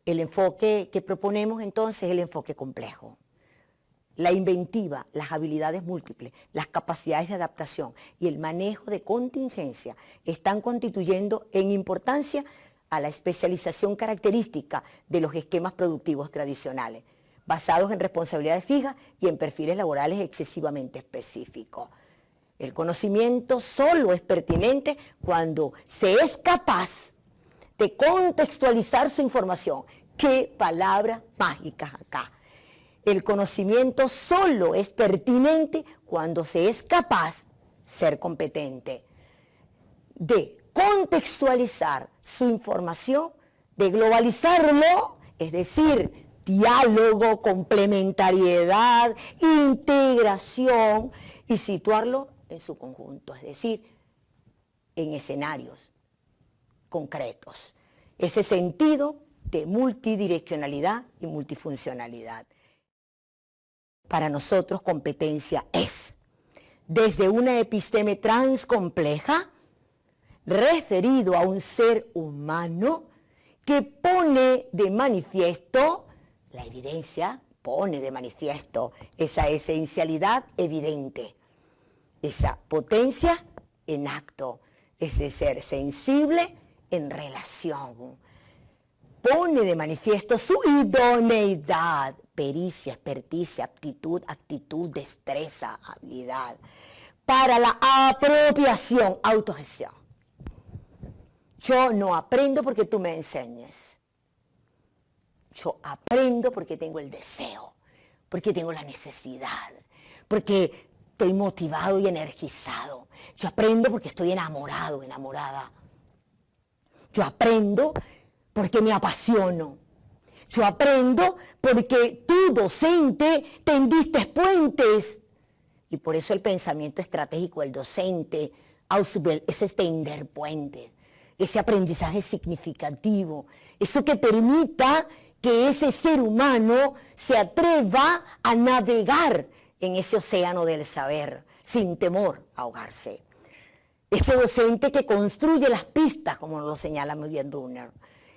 El enfoque que proponemos entonces es el enfoque complejo. La inventiva, las habilidades múltiples, las capacidades de adaptación y el manejo de contingencia están constituyendo en importancia a la especialización característica de los esquemas productivos tradicionales, basados en responsabilidades fijas y en perfiles laborales excesivamente específicos. El conocimiento solo es pertinente cuando se es capaz de contextualizar su información. ¡Qué palabras mágicas acá! El conocimiento solo es pertinente cuando se es capaz, ser competente, de contextualizar su información, de globalizarlo, es decir, diálogo, complementariedad, integración, y situarlo en su conjunto, es decir, en escenarios concretos. Ese sentido de multidireccionalidad y multifuncionalidad. Para nosotros competencia es, desde una episteme transcompleja, referido a un ser humano que pone de manifiesto, la evidencia pone de manifiesto esa esencialidad evidente, esa potencia en acto, ese ser sensible en relación. Pone de manifiesto su idoneidad, pericia, experticia, aptitud, actitud, destreza, habilidad, para la apropiación, autogestión. Yo no aprendo porque tú me enseñes. Yo aprendo porque tengo el deseo, porque tengo la necesidad, porque estoy motivado y energizado. Yo aprendo porque estoy enamorado, enamorada. Yo aprendo porque me apasiono. Yo aprendo porque tú, docente, tendiste puentes. Y por eso el pensamiento estratégico del docente, Ausbildung, es tender puentes, ese aprendizaje significativo, eso que permita que ese ser humano se atreva a navegar en ese océano del saber, sin temor a ahogarse. Ese docente que construye las pistas, como lo señala muy bien Brunner.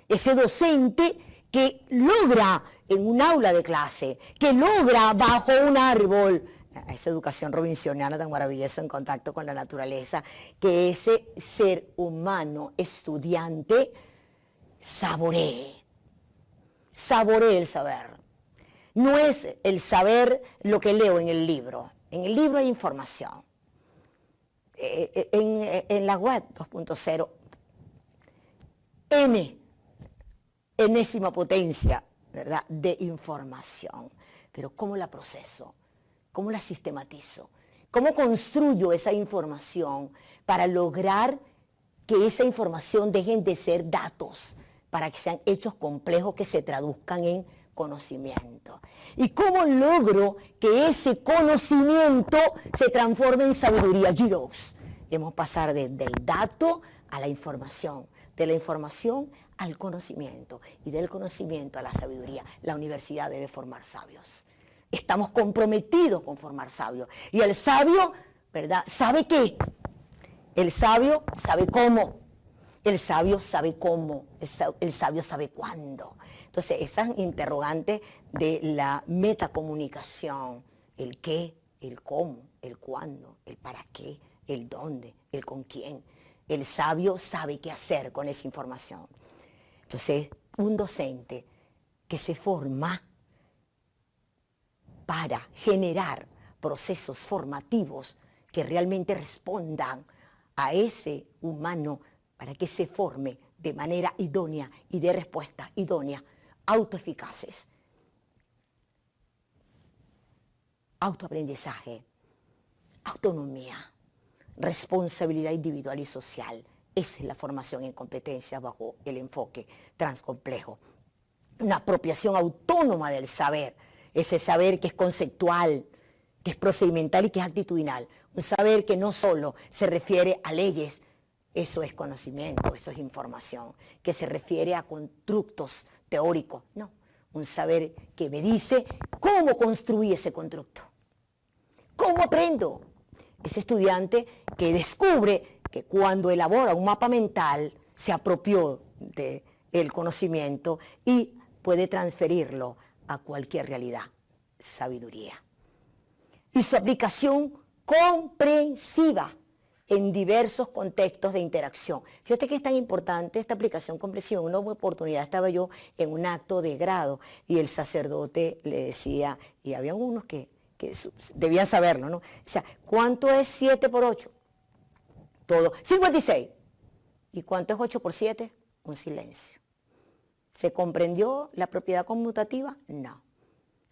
Ese docente que logra en un aula de clase, que logra bajo un árbol, esa educación robinsoniana tan maravillosa en contacto con la naturaleza, que ese ser humano estudiante saboree el saber. No es el saber lo que leo en el libro. En el libro hay información. En la web 2.0, enésima potencia, ¿verdad?, de información. Pero ¿cómo la proceso? ¿Cómo la sistematizo? ¿Cómo construyo esa información para lograr que esa información dejen de ser datos, para que sean hechos complejos que se traduzcan en conocimiento? ¿Y cómo logro que ese conocimiento se transforme en sabiduría? Giros. Debemos pasar del dato a la información, de la información al conocimiento y del conocimiento a la sabiduría. La universidad debe formar sabios. Estamos comprometidos con formar sabios. Y el sabio, ¿verdad?, ¿sabe qué? El sabio sabe cómo. El sabio sabe cómo. El sabio sabe cuándo. Entonces, esas interrogantes de la metacomunicación, el qué, el cómo, el cuándo, el para qué, el dónde, el con quién. El sabio sabe qué hacer con esa información. Entonces, un docente que se forma para generar procesos formativos que realmente respondan a ese humano para que se forme de manera idónea y de respuesta idónea, autoeficaces. Autoaprendizaje, autonomía, responsabilidad individual y social. Esa es la formación en competencias bajo el enfoque transcomplejo. Una apropiación autónoma del saber, ese saber que es conceptual, que es procedimental y que es actitudinal. Un saber que no solo se refiere a leyes, eso es conocimiento, eso es información, que se refiere a constructos teóricos, no. Un saber que me dice cómo construí ese constructo, cómo aprendo. Ese estudiante que descubre que cuando elabora un mapa mental se apropió del conocimiento y puede transferirlo a cualquier realidad. Sabiduría. Y su aplicación comprensiva en diversos contextos de interacción. Fíjate que es tan importante esta aplicación comprensiva. En una oportunidad estaba yo en un acto de grado y el sacerdote le decía, y había unos que debían saberlo, ¿no? O sea, ¿cuánto es 7 por 8? Todo. 56. ¿Y cuánto es 8 por 7? Un silencio. ¿Se comprendió la propiedad conmutativa? No.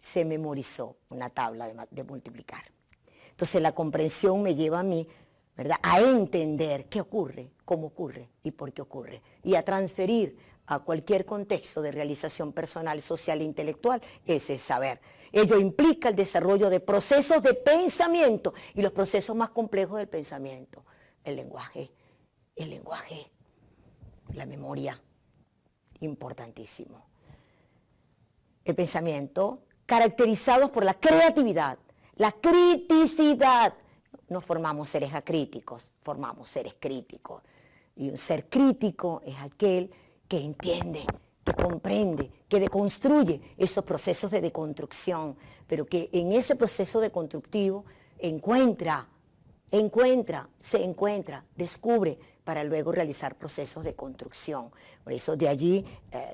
Se memorizó una tabla de multiplicar. Entonces la comprensión me lleva a mí, ¿verdad?, a entender qué ocurre, cómo ocurre y por qué ocurre. Y a transferir a cualquier contexto de realización personal, social e intelectual ese saber. Ello implica el desarrollo de procesos de pensamiento y los procesos más complejos del pensamiento. El lenguaje, la memoria, importantísimo. El pensamiento, caracterizados por la creatividad, la criticidad. No formamos seres acríticos, formamos seres críticos. Y un ser crítico es aquel que entiende, que comprende, que deconstruye esos procesos de deconstrucción, pero que en ese proceso deconstructivo se encuentra, descubre, para luego realizar procesos de construcción. Por eso de allí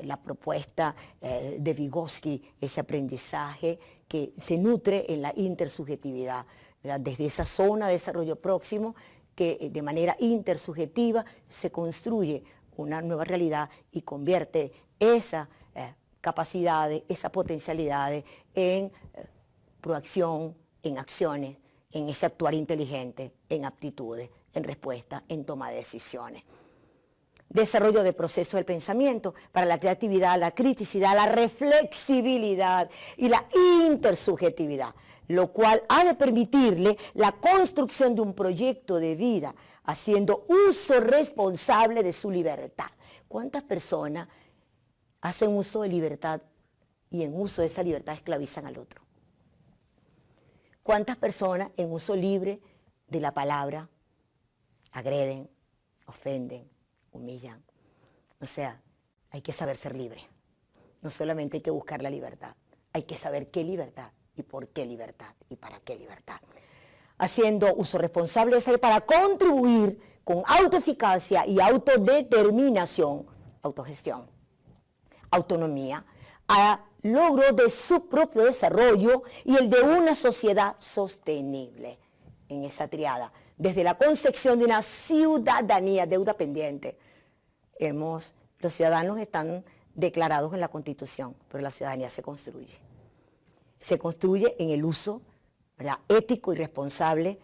la propuesta de Vygotsky, ese aprendizaje que se nutre en la intersubjetividad, ¿verdad?, desde esa zona de desarrollo próximo que de manera intersubjetiva se construye una nueva realidad y convierte esas capacidades, esas potencialidades en proacción, en acciones, en ese actuar inteligente, en aptitudes, en respuesta, en toma de decisiones. Desarrollo de procesos del pensamiento para la creatividad, la criticidad, la reflexibilidad y la intersubjetividad, lo cual ha de permitirle la construcción de un proyecto de vida, haciendo uso responsable de su libertad. ¿Cuántas personas hacen uso de libertad y en uso de esa libertad esclavizan al otro? ¿Cuántas personas en uso libre de la palabra agreden, ofenden, humillan? O sea, hay que saber ser libre. No solamente hay que buscar la libertad, hay que saber qué libertad y por qué libertad y para qué libertad. Haciendo uso responsable de esa para contribuir con autoeficacia y autodeterminación, autogestión, autonomía, a logro de su propio desarrollo y el de una sociedad sostenible en esa triada. Desde la concepción de una ciudadanía, deuda pendiente, los ciudadanos están declarados en la Constitución, pero la ciudadanía se construye. Se construye en el uso, ¿verdad?, ético y responsable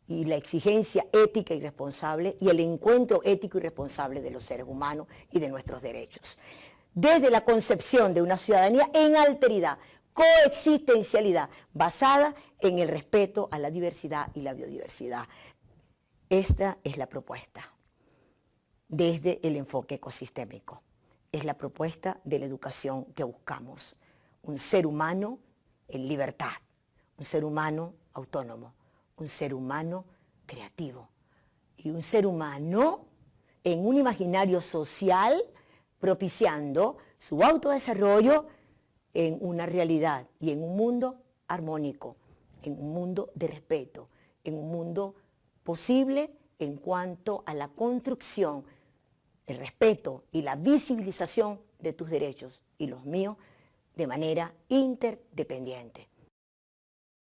y la exigencia ética y responsable y el encuentro ético y responsable de los seres humanos y de nuestros derechos. Desde la concepción de una ciudadanía en alteridad, coexistencialidad, basada en el respeto a la diversidad y la biodiversidad. Esta es la propuesta desde el enfoque ecosistémico. Es la propuesta de la educación que buscamos. Un ser humano en libertad, un ser humano autónomo, un ser humano creativo y un ser humano en un imaginario social propiciando su autodesarrollo en una realidad y en un mundo armónico, en un mundo de respeto, en un mundo posible en cuanto a la construcción, el respeto y la visibilización de tus derechos y los míos de manera interdependiente.